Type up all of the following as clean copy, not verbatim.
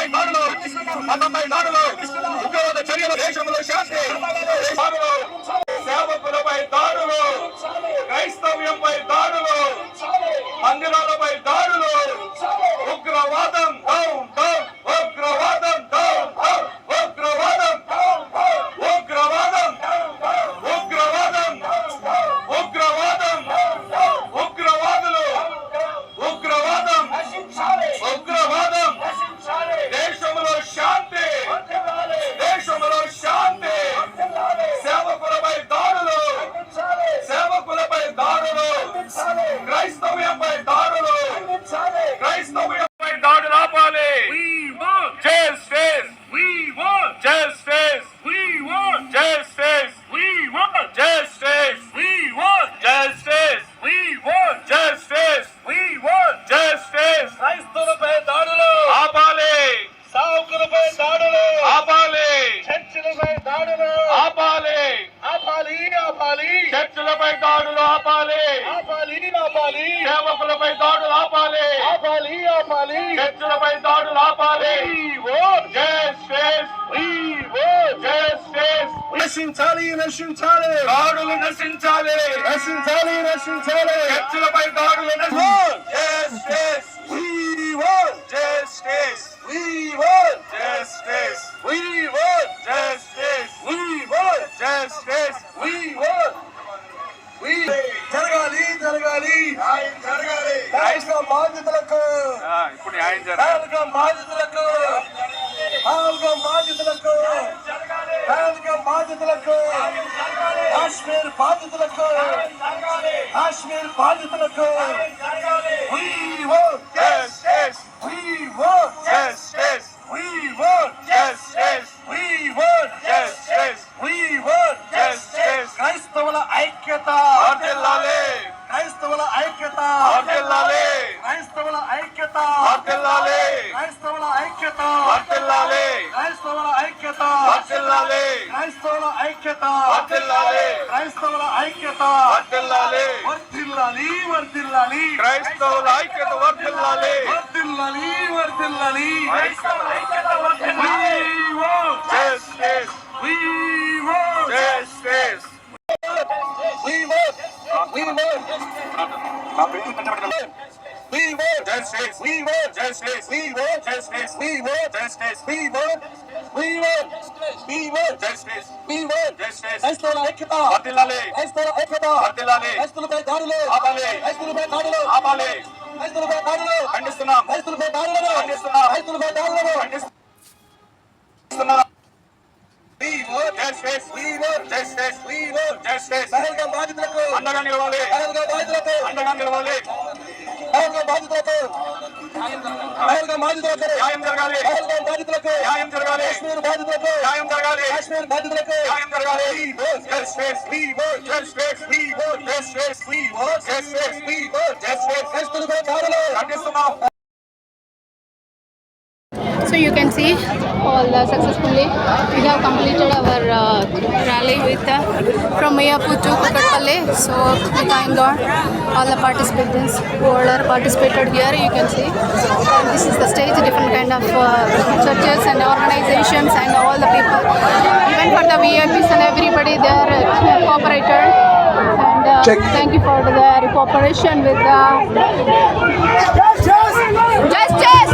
మతంపై దాడులు, మతంపై దాడులు, ఉగ్రవాద చర్యలు, దేశంలో శాంతి దాడులు, సేవకులపై దాడులు, క్రైస్తవ్యంపై దాడులు, మందిరాలపై దాడులు, ఉగ్రవాదం డౌన్ డౌన్, ఉగ్రవాదం డౌన్ డౌన్, ఉగ్రవాదం ఉగ్రవాదం ఉగ్రవాదం ఉగ్రవాదం ఉగ్రవాదులు ఉగ్రవాదం ఉగ్రవాదం దేశంలో శాంతి, దేశంలో శాంతి, సేవకులపై దాడులు, సేవకులపై దాడులు, క్రైస్తవ్యంపై దాడులు, క్రైస్తవ్యంపై దాడులు ఆపాలి. Justice, we want justice, we want justice, we want justice, we want justice, we want justice, we want justice. క్రైస్తవులపై దాడులు ఆపాలి, సావుకులపై దాడులు ఆపాలి, చర్చిలపై దాడులు ఆపాలి, ఆపాలి ఆపాలి, చర్చిలపై దాడులు ఆపాలి, ఆపాలి ఆపాలి, సేవకులపై దాడులు ఆపాలి, ఆపాలి ఆపాలి, చర్చిలపై దాడులు ఆపాలి. నశించాలి, నశించాలి, దాడులు నశించాలి, నశించాలి, నశించాలి, చర్చిలపై దాడులు justice, we want justice, we want justice, we want justice, we want justice, we want జరగాలి, జరగాలి, న్యాయం జరగాలి, క్రైస్తవ బాధితులకు ఇప్పుడు న్యాయం జరగాలి, బాధితులకు బాధితులకు బాధితులకు కాశ్మీర్ బాధితులకు కాశ్మీర్ బాధితులకు we want justice, we want justice, we want justice, we want justice, we want justice. క్రైస్తవుల ఐక్యత వర్ధిల్లాలి, క్రైస్తవుల ఐక్యత వర్ధిల్లాలి, క్రైస్తవుల ఐక్యత వర్ధిల్లాలి, క్రైస్తవుల ఐక్యత వర్ధిల్లాలి, క్రైస్తవుల ఐక్యత వర్ధిల్లాలి, క్రైస్తవుల ఐక్యత వర్ధిల్లాలి, క్రైస్తవుల ఐక్యత వర్ధిల్లాలి, వర్ధిల్లాలి, వర్ధిల్లాలి, క్రైస్తవుల ఐక్యత వర్ధిల్లాలి, వర్ధిల్లాలి, వర్ధిల్లాలి, క్రైస్తవుల ఐక్యత వర్ధిల్లాలి. We want justice, we want justice, we want, we want, we want justice, we want justice, we want justice, we want justice, we want, we want, we want justice, we want justice. క్రైస్తవుల ఐక్యత వర్ధిల్లాలి, క్రైస్తవుల ఐక్యత వర్ధిల్లాలి, క్రైస్తవులపై దాడులు ఆపాలి, క్రైస్తవులపై దాడులు ఆపాలి, క్రైస్తవులపై దాడులు ఖండిస్తున్నాం, క్రైస్తవులపై దాడులు ఖండిస్తున్నాం, క్రైస్తవులపై దాడులు ఖండిస్తున్నాం. We want justice, we want justice, we want justice. Pahalgam బాధితులకు అండగా నిలవాలి, పహల్గాం బాధితులకు అండగా నిలవాలి, పహల్గాం బాధితులకు పహల్గాం బాధితులకు న్యాయం జరగాలి, పహల్గాం బాధితులకు న్యాయం జరగాలి, కాశ్మీర్ బాధితులకు న్యాయం జరగాలి, కాశ్మీర్ బాధితులకు న్యాయం జరగాలి. We want justice, we want justice, we want justice, we want justice, we want justice. క్రైస్తవులపై దాడులు ఖండిస్తున్నాం. So you can see all successfully we have completed our rally with from Mayapur to Kukatpally. So we thank God all the participants who are participated here. You can see and this is the stage, different kind of churches and organizations and all the people, even for the VIPs and everybody, they are cooperated and thank you for their cooperation with justice, justice.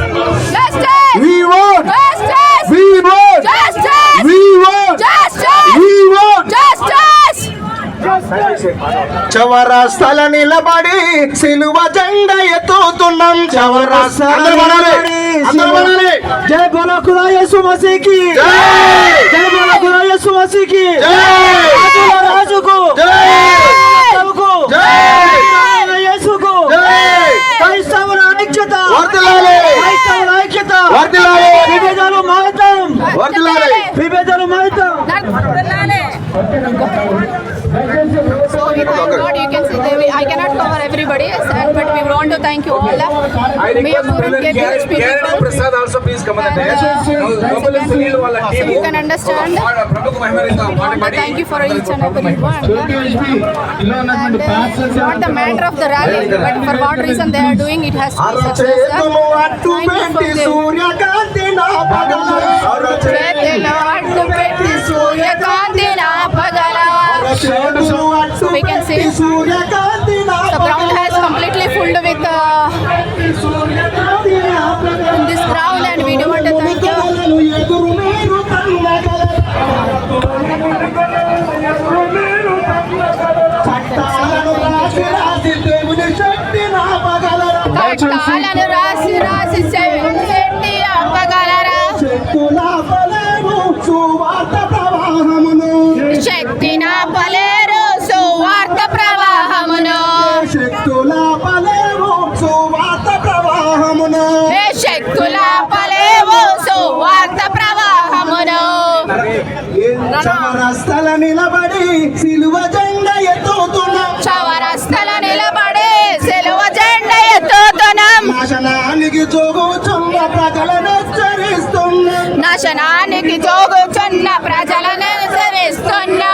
We want justice, we want justice, we want justice, we want justice. చౌరస్తాల నిలబడి సిలువ జెండా ఎత్తుతున్నాం, చౌరస్తాల నిలబడి జై బోలో ఖుదా యేసు మసీహ్ జై, జై బోలో ఖుదా యేసు మసీహ్ జై, రాజుకు జై, ప్రభుకు జై, యేసుకు జై. క్రైస్తవుల ఐక్యత వర్ధిల్లాలి, క్రైస్తవుల ఐక్యత వర్ధిల్లాలి, విభేదాలు మారుతాం వర్ధిల్లాలి, విభేదాలు మారుతాం. So we thank God. You can see I cannot cover everybody, but we want to thank you all. Mayapur and KPHP people. Prasad also please come on the And, day. so you can understand. Thank you for each and every one. And not the matter of the rally, but for what reason they are doing it has to be success. చేతిలో అడ్డు పెట్టి సూర్యకాంతి నాపగల. We can see the ground has completely filled with in this ground, and we do want to thank you. కట్టాలను రాసి రాసి శక్తి ఆపగలరా. శక్తి నాపలేరు సువార్త ప్రవాహమును. ఏ శక్తుల పలేవు సువార్త ప్రవాహమును. చౌరస్తల నిలబడి సిలువ జెండా ఎత్తుతున్నాం. చౌరస్తల నిలబడి సిలువ జెండా ఎత్తుతున్నాం. నాశనానికి జోగుచున్న ప్రజలను హెచ్చరిస్తున్నాం. నాశనానికి జోగుచున్న ప్రజలను హెచ్చరిస్తున్నాం.